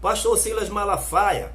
Pastor Silas Malafaia,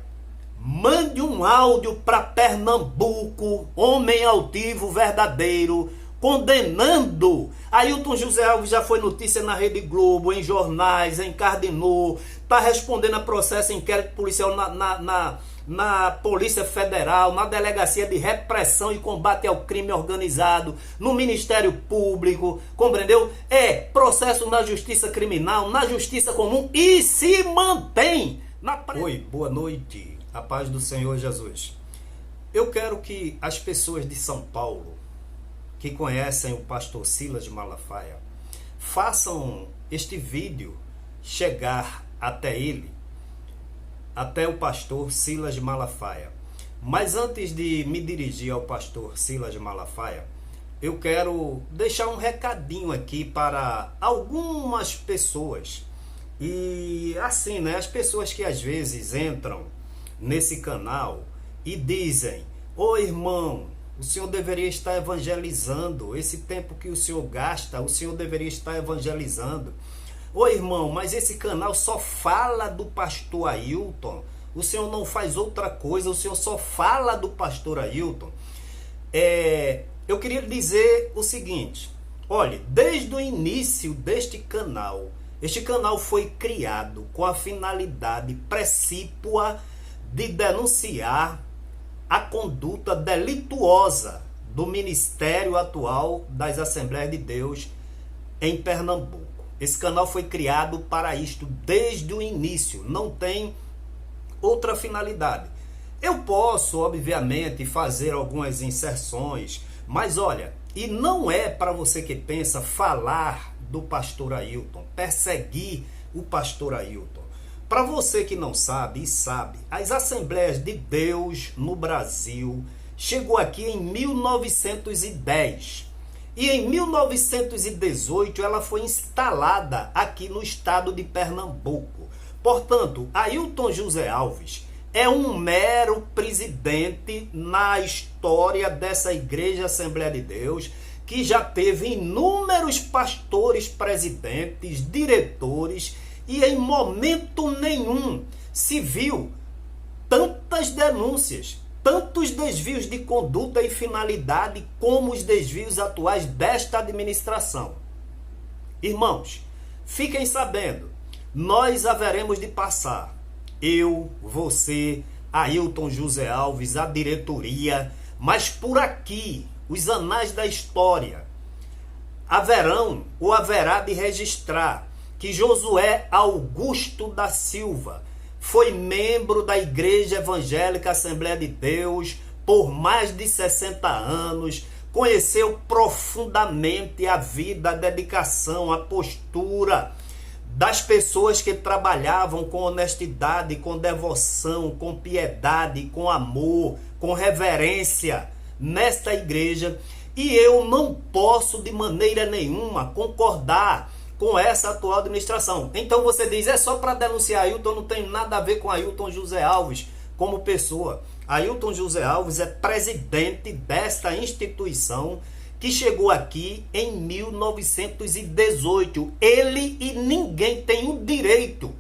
mande um áudio para Pernambuco, homem altivo verdadeiro, condenando. Ailton José Alves já foi notícia na Rede Globo, em jornais, encardinou, está respondendo a processo inquérito policial na Polícia Federal, na Delegacia de Repressão e Combate ao Crime Organizado, no Ministério Público, compreendeu? É processo na Justiça Criminal, na Justiça Comum e se mantém na... Oi, boa noite, a paz do Senhor Jesus. Eu quero que as pessoas de São Paulo, que conhecem o pastor Silas Malafaia, façam este vídeo chegar até ele, até o pastor Silas Malafaia. Mas antes de me dirigir ao pastor Silas Malafaia, eu quero deixar um recadinho aqui para algumas pessoas. E assim, né, as pessoas que às vezes entram nesse canal e dizem: ô irmão, o senhor deveria estar evangelizando, esse tempo que o senhor gasta, o senhor deveria estar evangelizando. Ô irmão, mas esse canal só fala do pastor Ailton, o senhor não faz outra coisa, o senhor só fala do pastor Ailton. Eu queria dizer o seguinte: olha, desde o início deste canal, este canal foi criado com a finalidade precípua de denunciar a conduta delituosa do ministério atual das Assembleias de Deus em Pernambuco. Esse canal foi criado para isto desde o início, não tem outra finalidade. Eu posso, obviamente, fazer algumas inserções, mas olha, e não é para você que pensa falar do pastor Ailton, perseguir o pastor Ailton. Para você que não sabe e sabe, as Assembleias de Deus no Brasil chegou aqui em 1910. E em 1918 ela foi instalada aqui no estado de Pernambuco. Portanto, Ailton José Alves é um mero presidente na história dessa Igreja Assembleia de Deus, que já teve inúmeros pastores, presidentes, diretores, e em momento nenhum se viu tantas denúncias, tantos desvios de conduta e finalidade como os desvios atuais desta administração. Irmãos, fiquem sabendo, nós haveremos de passar, eu, você, Ailton José Alves, a diretoria, mas por aqui, os anais da história, haverá de registrar que Josué Augusto da Silva foi membro da Igreja Evangélica Assembleia de Deus por mais de 60 anos, conheceu profundamente a vida, a dedicação, a postura das pessoas que trabalhavam com honestidade, com devoção, com piedade, com amor, com reverência nesta igreja. E eu não posso de maneira nenhuma concordar com essa atual administração. Então você diz, é só para denunciar Ailton, não tem nada a ver com Ailton José Alves como pessoa. Ailton José Alves é presidente desta instituição que chegou aqui em 1918. Ele e ninguém tem o direito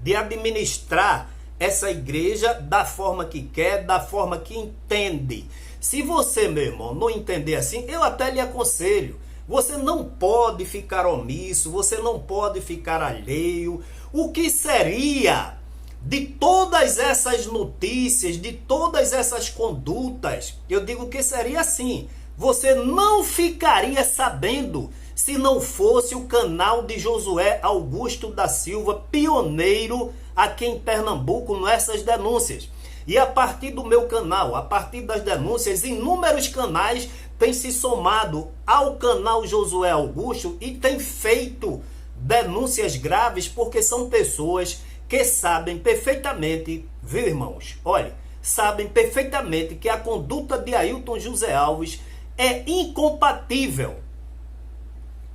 de administrar essa igreja da forma que quer, da forma que entende. Se você, meu irmão, não entender assim, eu até lhe aconselho, você não pode ficar omisso, você não pode ficar alheio. O que seria de todas essas notícias, de todas essas condutas? Eu digo que seria assim. Você não ficaria sabendo se não fosse o canal de Josué Augusto da Silva, pioneiro aqui em Pernambuco nessas denúncias. E a partir do meu canal, a partir das denúncias, inúmeros canais têm se somado ao canal Josué Augusto e têm feito denúncias graves, porque são pessoas que sabem perfeitamente, viu, irmãos? Olha, sabem perfeitamente que a conduta de Ailton José Alves é incompatível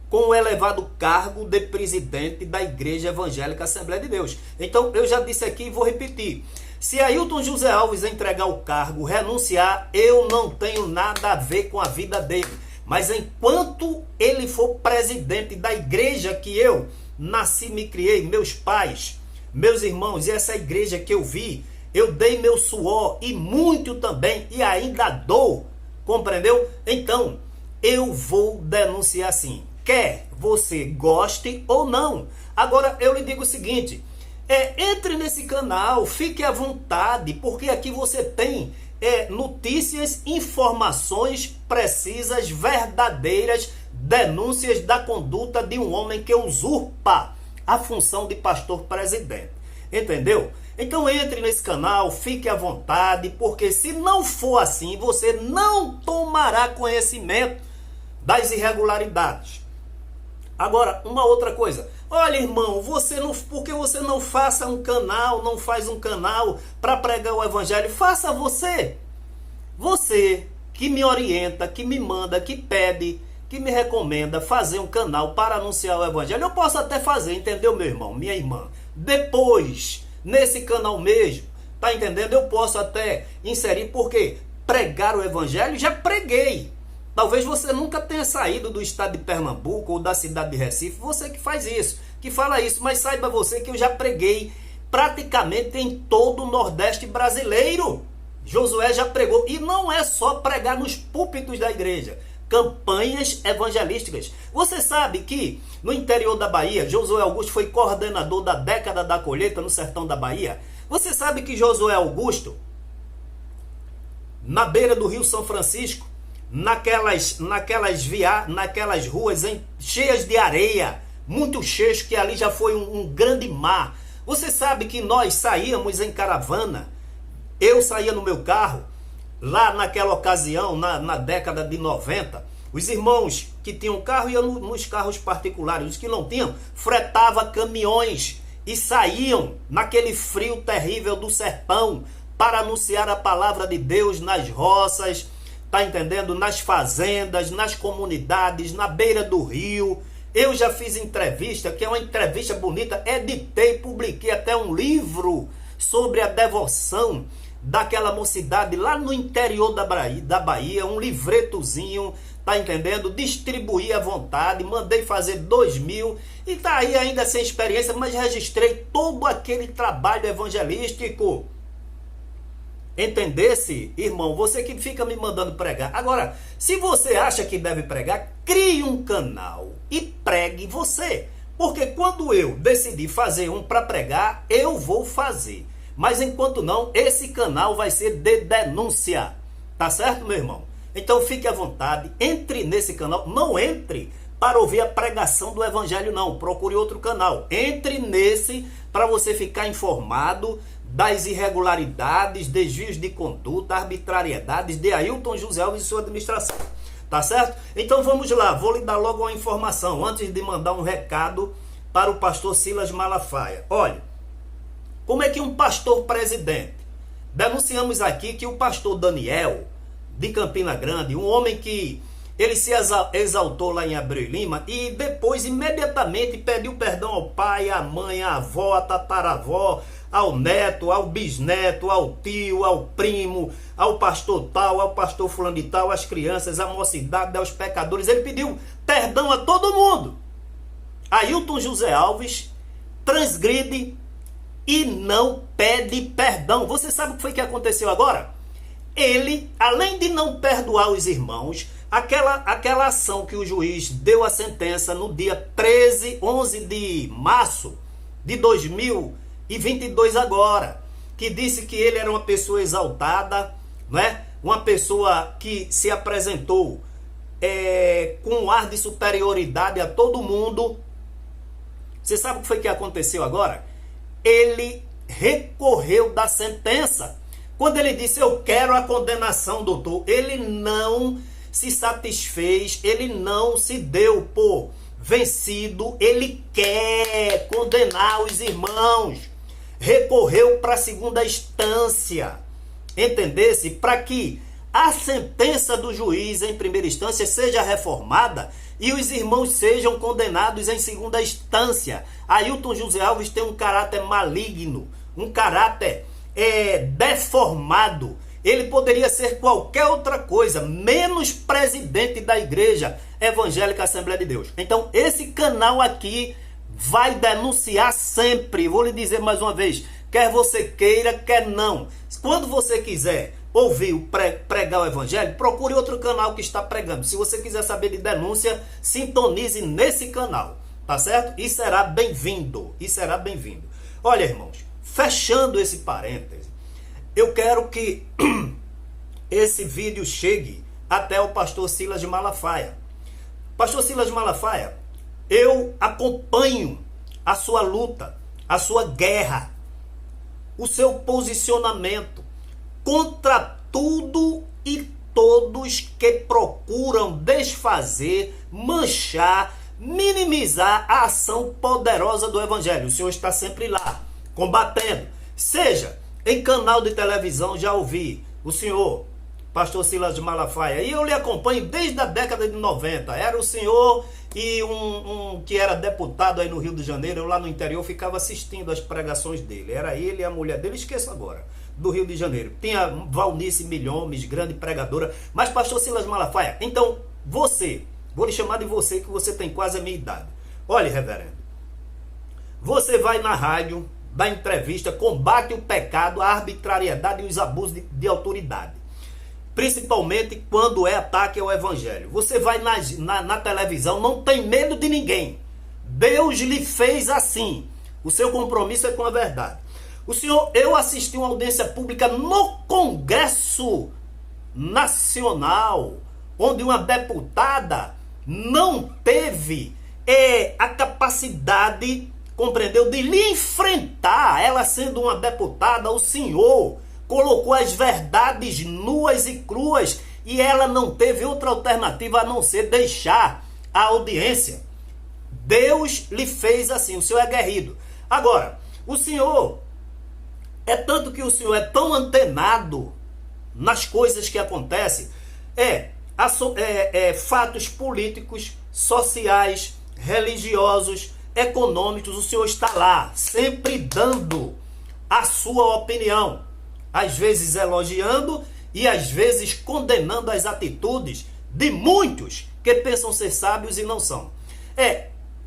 com o elevado cargo de presidente da Igreja Evangélica Assembleia de Deus. Então, eu já disse aqui e vou repetir. Se Ailton José Alves entregar o cargo, renunciar, eu não tenho nada a ver com a vida dele. Mas enquanto ele for presidente da igreja que eu nasci, me criei, meus pais, Meus irmãos, e essa igreja que eu vi, eu dei meu suor e muito também, e ainda dou, compreendeu? Então, eu vou denunciar sim, quer você goste ou não. Agora, eu lhe digo o seguinte, entre nesse canal, fique à vontade, porque aqui você tem notícias, informações precisas, verdadeiras, denúncias da conduta de um homem que usurpa a função de pastor presidente. Entendeu? Então entre nesse canal, fique à vontade, porque se não for assim, você não tomará conhecimento das irregularidades. Agora, uma outra coisa. Olha, irmão, por que você não faça um canal, não faz um canal para pregar o evangelho? Faça você. Você que me orienta, que me manda, que pede, que me recomenda fazer um canal para anunciar o evangelho. Eu posso até fazer, entendeu, meu irmão, minha irmã? Depois, nesse canal mesmo, tá entendendo? Eu posso até inserir, porque pregar o evangelho, já preguei. Talvez você nunca tenha saído do estado de Pernambuco ou da cidade de Recife, você que faz isso, que fala isso, mas saiba você que eu já preguei praticamente em todo o Nordeste brasileiro. Josué já pregou, e não é só pregar nos púlpitos da igreja, campanhas evangelísticas. Você sabe que no interior da Bahia, Josué Augusto foi coordenador da década da colheita no sertão da Bahia. Você sabe que Josué Augusto, na beira do Rio São Francisco, naquelas ruas cheias de areia, muito cheias, que ali já foi um grande mar. Você sabe que nós saíamos em caravana, eu saía no meu carro, lá naquela ocasião, na década de 90, os irmãos que tinham carro iam nos carros particulares, os que não tinham, fretavam caminhões e saíam naquele frio terrível do sertão para anunciar a palavra de Deus nas roças, tá entendendo? Nas fazendas, nas comunidades, na beira do rio. Eu já fiz entrevista, que é uma entrevista bonita, editei, publiquei até um livro sobre a devoção daquela mocidade lá no interior da Bahia, um livretozinho, tá entendendo? Distribuí à vontade, mandei fazer 2.000 e tá aí ainda sem experiência, mas registrei todo aquele trabalho evangelístico. Entendesse, irmão? Você que fica me mandando pregar. Agora, se você acha que deve pregar, crie um canal e pregue você. Porque quando eu decidi fazer um para pregar, eu vou fazer. Mas enquanto não, esse canal vai ser de denúncia. Tá certo, meu irmão? Então fique à vontade, entre nesse canal. Não entre para ouvir a pregação do evangelho, não. Procure outro canal. Entre nesse para você ficar informado das irregularidades, desvios de conduta, arbitrariedades de Ailton José Alves e sua administração. Tá certo? Então vamos lá, vou lhe dar logo uma informação, antes de mandar um recado para o pastor Silas Malafaia. Olha, como é que um pastor presidente, denunciamos aqui que o pastor Daniel, de Campina Grande, um homem que ele se exaltou lá em Abreu e Lima e depois imediatamente pediu perdão ao pai, à mãe, à avó, à tataravó, ao neto, ao bisneto, ao tio, ao primo, ao pastor tal, ao pastor fulano de tal, às crianças, à mocidade, aos pecadores. Ele pediu perdão a todo mundo. Ailton José Alves transgride e não pede perdão. Você sabe o que foi que aconteceu agora? Ele, além de não perdoar os irmãos, aquela ação que o juiz deu a sentença no dia 11 de março de 2022 agora, que disse que ele era uma pessoa exaltada, né? Uma pessoa que se apresentou com um ar de superioridade a todo mundo. Você sabe o que foi que aconteceu agora? Ele recorreu da sentença. Quando ele disse, eu quero a condenação, doutor, ele não se satisfez, ele não se deu por vencido, ele quer condenar os irmãos. Recorreu para a segunda instância, entendesse? Para que a sentença do juiz em primeira instância seja reformada e os irmãos sejam condenados em segunda instância. Ailton José Alves tem um caráter maligno, um caráter deformado. Ele poderia ser qualquer outra coisa, menos presidente da Igreja Evangélica Assembleia de Deus. Então, esse canal aqui vai denunciar sempre. Vou lhe dizer mais uma vez, quer você queira, quer não. Quando você quiser ouvir pregar o evangelho, procure outro canal que está pregando. Se você quiser saber de denúncia, sintonize nesse canal, tá certo? E será bem-vindo, Olha, irmãos, fechando esse parêntese, eu quero que esse vídeo chegue até o pastor Silas de Malafaia. Pastor Silas de Malafaia, eu acompanho a sua luta, a sua guerra, o seu posicionamento contra tudo e todos que procuram desfazer, manchar, minimizar a ação poderosa do evangelho. O senhor está sempre lá, combatendo. Seja em canal de televisão, já ouvi o senhor, pastor Silas de Malafaia, e eu lhe acompanho desde a década de 90. Era o senhor e um que era deputado aí no Rio de Janeiro. Eu lá no interior ficava assistindo as pregações dele. Era ele e a mulher dele, esqueço agora, do Rio de Janeiro. Tinha Valnice Milhomes, grande pregadora. Mas pastor Silas de Malafaia, então você, vou lhe chamar de você, que você tem quase a minha idade. Olha, reverendo, você vai na rádio, dá entrevista, combate o pecado, a arbitrariedade e os abusos de autoridade, principalmente quando é ataque ao evangelho. Você vai na televisão, não tem medo de ninguém. Deus lhe fez assim. O seu compromisso é com a verdade. O senhor, eu assisti uma audiência pública no Congresso Nacional, onde uma deputada não teve a capacidade, compreendeu, de lhe enfrentar. Ela sendo uma deputada, o senhor colocou as verdades nuas e cruas e ela não teve outra alternativa a não ser deixar a audiência. Deus lhe fez assim, o senhor é aguerrido. Agora, o senhor, é tanto que o senhor é tão antenado nas coisas que acontecem, fatos políticos, sociais, religiosos, econômicos, o senhor está lá, sempre dando a sua opinião, às vezes elogiando e às vezes condenando as atitudes de muitos que pensam ser sábios e não são.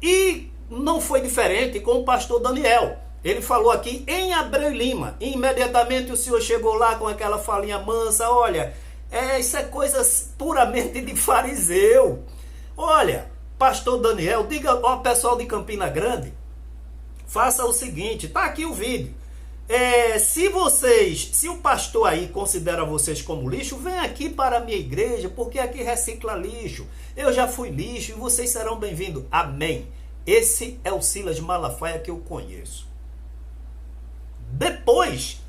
E não foi diferente com o pastor Daniel. Ele falou aqui em Abreu Lima. E imediatamente o senhor chegou lá com aquela falinha mansa. Olha, isso é coisa puramente de fariseu. Olha, pastor Daniel, diga ao pessoal de Campina Grande, faça o seguinte, tá aqui o vídeo. Se o pastor aí considera vocês como lixo, vem aqui para a minha igreja, porque aqui recicla lixo. Eu já fui lixo e vocês serão bem-vindos. Amém. Esse é o Silas de Malafaia que eu conheço. Depois,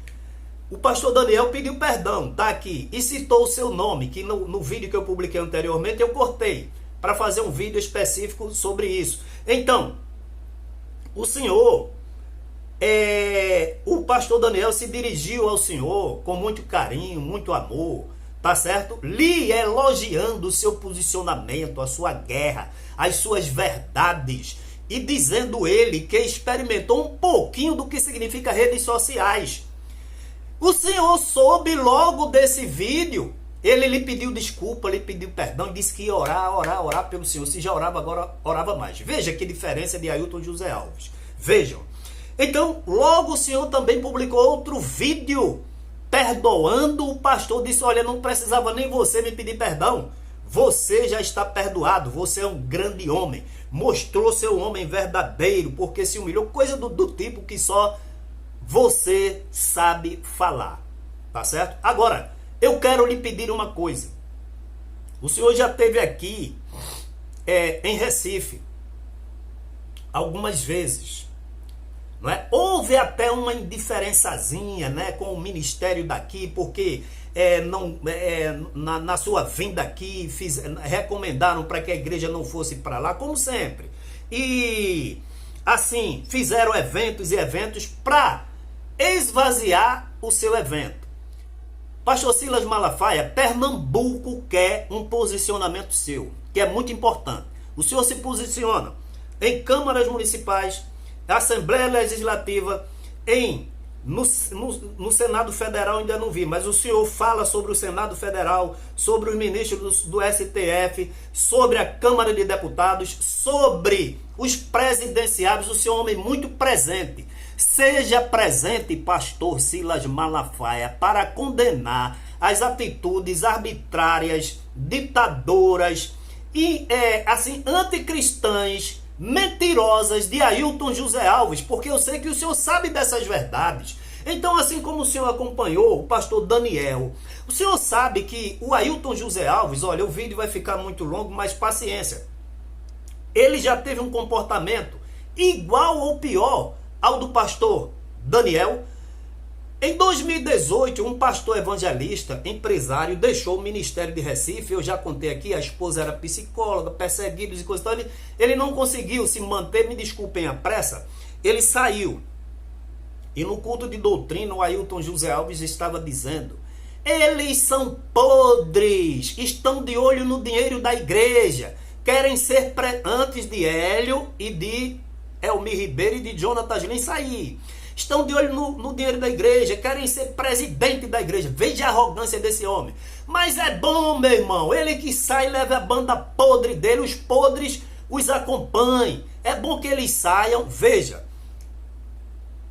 o pastor Daniel pediu perdão, tá aqui, e citou o seu nome, que no vídeo que eu publiquei anteriormente eu cortei, para fazer um vídeo específico sobre isso. Então, o senhor, o pastor Daniel se dirigiu ao senhor com muito carinho, muito amor, tá certo? Lhe elogiando o seu posicionamento, a sua guerra, as suas verdades, e dizendo ele que experimentou um pouquinho do que significa redes sociais. O senhor soube logo desse vídeo, ele lhe pediu desculpa, lhe pediu perdão e disse que ia orar pelo senhor. Se já orava, agora orava mais. Veja que diferença de Ailton José Alves. Vejam. Então, logo o senhor também publicou outro vídeo perdoando o pastor. Disse, olha, não precisava nem você me pedir perdão. Você já está perdoado, você é um grande homem. Mostrou seu homem verdadeiro, porque se humilhou. Coisa do tipo que só você sabe falar. Tá certo? Agora, eu quero lhe pedir uma coisa. O senhor já esteve aqui em Recife algumas vezes, não é? Houve até uma indiferençazinha, né, com o ministério daqui, porque na sua vinda aqui recomendaram para que a igreja não fosse para lá, como sempre. E assim, fizeram eventos e eventos para esvaziar o seu evento. Pastor Silas Malafaia, Pernambuco quer um posicionamento seu, que é muito importante. O senhor se posiciona em câmaras municipais, Assembleia Legislativa, em No Senado Federal ainda não vi, mas o senhor fala sobre o Senado Federal, sobre os ministros do STF, sobre a Câmara de Deputados, sobre os presidenciáveis. O senhor é um homem muito presente. Seja presente, pastor Silas Malafaia, para condenar as atitudes arbitrárias, ditadoras e assim anticristãs, mentirosas de Ailton José Alves, porque eu sei que o senhor sabe dessas verdades. Então, assim como o senhor acompanhou o pastor Daniel, o senhor sabe que o Ailton José Alves, olha, o vídeo vai ficar muito longo, mas paciência. Ele já teve um comportamento igual ou pior ao do pastor Daniel. Em 2018, um pastor evangelista, empresário, deixou o ministério de Recife. Eu já contei aqui, a esposa era psicóloga, perseguidos e coisa. Então ele não conseguiu se manter, me desculpem a pressa, ele saiu. E no culto de doutrina, o Ailton José Alves estava dizendo: eles são podres, estão de olho no dinheiro da igreja, querem ser antes de Hélio e de Elmir Ribeiro e de Jonatas Lins sair. Estão de olho no dinheiro da igreja, querem ser presidente da igreja. Veja a arrogância desse homem. Mas é bom, meu irmão, ele que sai leva a banda podre dele, os podres os acompanhem. É bom que eles saiam. Veja,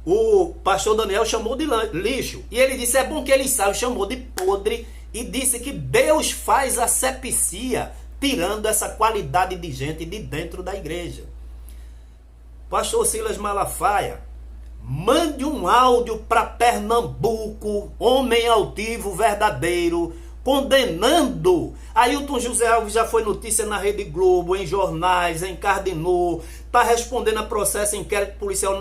o pastor Daniel chamou de lixo, e ele disse: é bom que eles saiam, chamou de podre, e disse que Deus faz asepsia, tirando essa qualidade de gente de dentro da igreja. Pastor Silas Malafaia, mande um áudio para Pernambuco, homem altivo verdadeiro, condenando. Ailton José Alves já foi notícia na Rede Globo, em jornais, encardinou, está respondendo a processo inquérito policial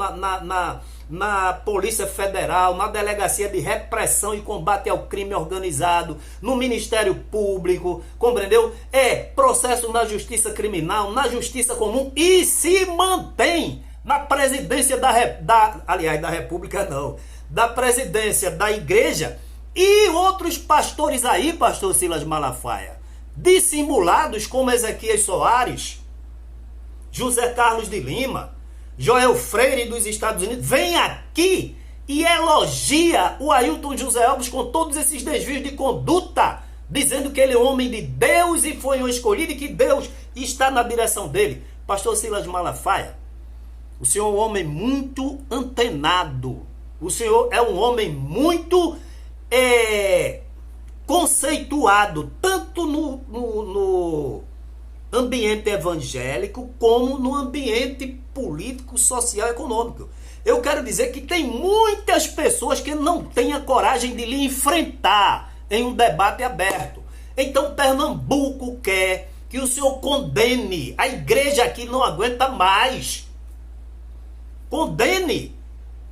na Polícia Federal, na Delegacia de Repressão e Combate ao Crime Organizado, no Ministério Público, compreendeu? É processo na Justiça Criminal, na Justiça Comum, e se mantém na presidência da República não, da presidência da igreja. E outros pastores aí, pastor Silas Malafaia, dissimulados como Ezequias Soares, José Carlos de Lima, Joel Freire dos Estados Unidos, vem aqui e elogia o Ailton José Alves com todos esses desvios de conduta, dizendo que ele é homem de Deus e foi um escolhido e que Deus está na direção dele. Pastor Silas Malafaia, o senhor é um homem muito antenado. O senhor é um homem muito conceituado, tanto no ambiente evangélico como no ambiente político, social e econômico. Eu quero dizer que tem muitas pessoas que não têm a coragem de lhe enfrentar em um debate aberto. Então Pernambuco quer que o senhor condene. A igreja aqui não aguenta mais. Condene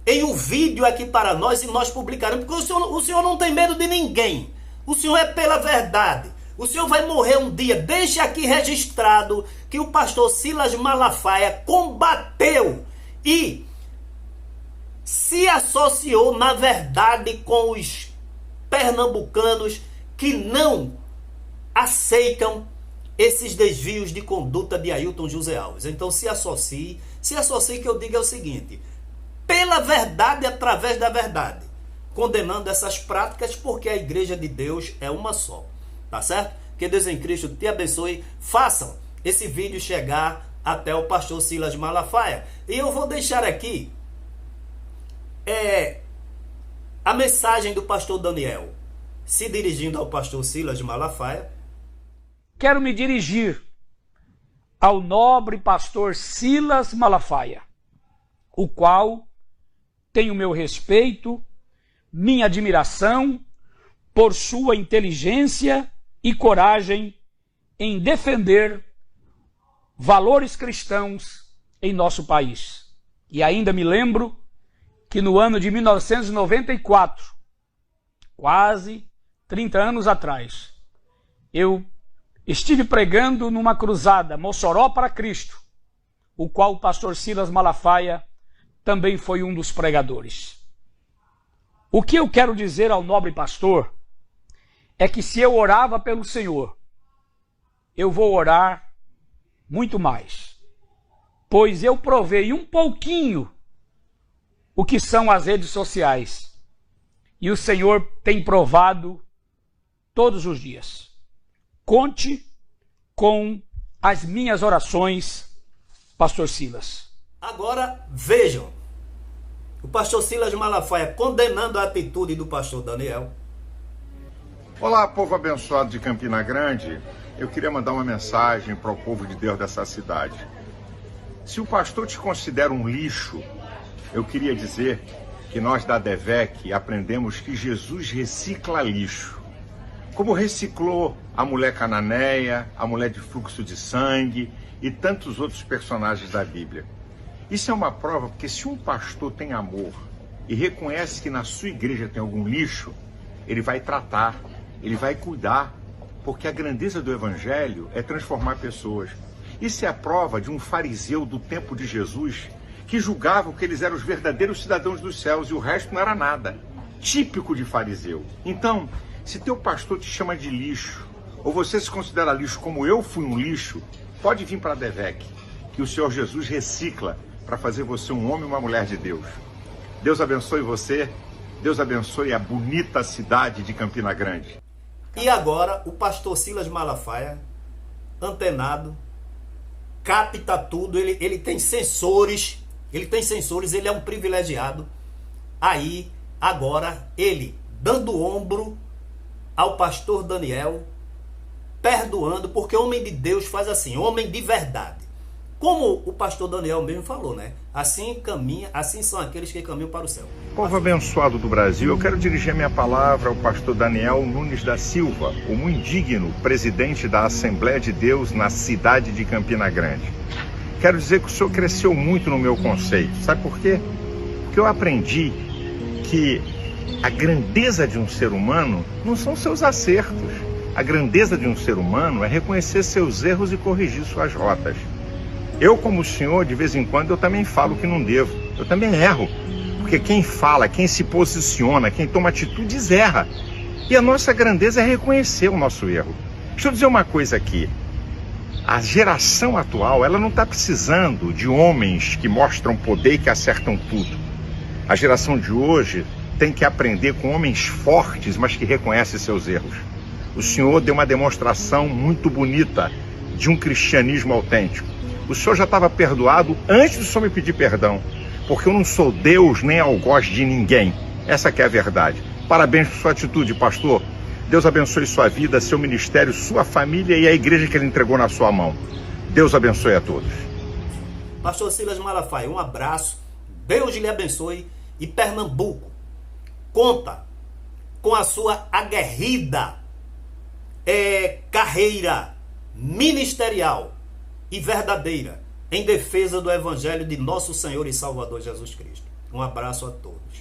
em um vídeo aqui para nós e nós publicaremos, porque o senhor não tem medo de ninguém. O senhor é pela verdade. O senhor vai morrer um dia. Deixe aqui registrado que o pastor Silas Malafaia combateu e se associou, na verdade, com os pernambucanos que não aceitam esses desvios de conduta de Ailton José Alves. Então se associe que eu diga o seguinte: pela verdade, através da verdade, condenando essas práticas, porque a igreja de Deus é uma só, tá certo? Que Deus em Cristo te abençoe. Façam esse vídeo chegar até o pastor Silas Malafaia, e eu vou deixar aqui a mensagem do pastor Daniel se dirigindo ao pastor Silas Malafaia. Quero me dirigir ao nobre pastor Silas Malafaia, o qual tem o meu respeito, minha admiração por sua inteligência e coragem em defender valores cristãos em nosso país. E ainda me lembro que no ano de 1994, quase 30 anos atrás, eu estive pregando numa cruzada, Mossoró para Cristo, o qual o pastor Silas Malafaia também foi um dos pregadores. O que eu quero dizer ao nobre pastor é que se eu orava pelo Senhor, eu vou orar muito mais, pois eu provei um pouquinho o que são as redes sociais. E o Senhor tem provado todos os dias. Conte com as minhas orações, pastor Silas. Agora, vejam, o pastor Silas Malafaia condenando a atitude do pastor Daniel. Olá, povo abençoado de Campina Grande. Eu queria mandar uma mensagem para o povo de Deus dessa cidade. Se o pastor te considera um lixo, eu queria dizer que nós da DEVEC aprendemos que Jesus recicla lixo. Como reciclou a mulher cananeia, a mulher de fluxo de sangue e tantos outros personagens da Bíblia. Isso é uma prova, porque se um pastor tem amor e reconhece que na sua igreja tem algum lixo, ele vai tratar, ele vai cuidar, porque a grandeza do evangelho é transformar pessoas. Isso é a prova de um fariseu do tempo de Jesus que julgavam que eles eram os verdadeiros cidadãos dos céus e o resto não era nada. Típico de fariseu. Então, se teu pastor te chama de lixo, ou você se considera lixo como eu fui um lixo, pode vir para a DEVEC, que o Senhor Jesus recicla para fazer você um homem e uma mulher de Deus. Deus abençoe você, Deus abençoe a bonita cidade de Campina Grande. E agora o pastor Silas Malafaia, antenado, capta tudo, ele tem sensores, ele é um privilegiado. Aí, agora, ele dando ombro ao pastor Daniel, perdoando, porque homem de Deus faz assim, homem de verdade. Como o pastor Daniel mesmo falou, né? Assim são aqueles que caminham para o céu. Povo abençoado do Brasil, eu quero dirigir a minha palavra ao pastor Daniel Nunes da Silva, o muito digno presidente da Assembleia de Deus na cidade de Campina Grande. Quero dizer que o senhor cresceu muito no meu conceito. Sabe por quê? Porque eu aprendi que a grandeza de um ser humano não são seus acertos. A grandeza de um ser humano é reconhecer seus erros e corrigir suas rotas. Eu, como o senhor, de vez em quando, eu também falo que não devo. Eu também erro. Porque quem fala, quem se posiciona, quem toma atitudes, erra. E a nossa grandeza é reconhecer o nosso erro. Deixa eu dizer uma coisa aqui. A geração atual, ela não está precisando de homens que mostram poder e que acertam tudo. A geração de hoje tem que aprender com homens fortes, mas que reconhecem seus erros. O senhor deu uma demonstração muito bonita de um cristianismo autêntico. O senhor já estava perdoado antes do senhor me pedir perdão, porque eu não sou Deus nem algoz de ninguém. Essa que é a verdade. Parabéns por sua atitude, pastor. Deus abençoe sua vida, seu ministério, sua família e a igreja que ele entregou na sua mão. Deus abençoe a todos. Pastor Silas Malafaia, um abraço. Deus lhe abençoe. E Pernambuco conta com a sua aguerrida carreira ministerial e verdadeira em defesa do Evangelho de nosso Senhor e Salvador Jesus Cristo. Um abraço a todos.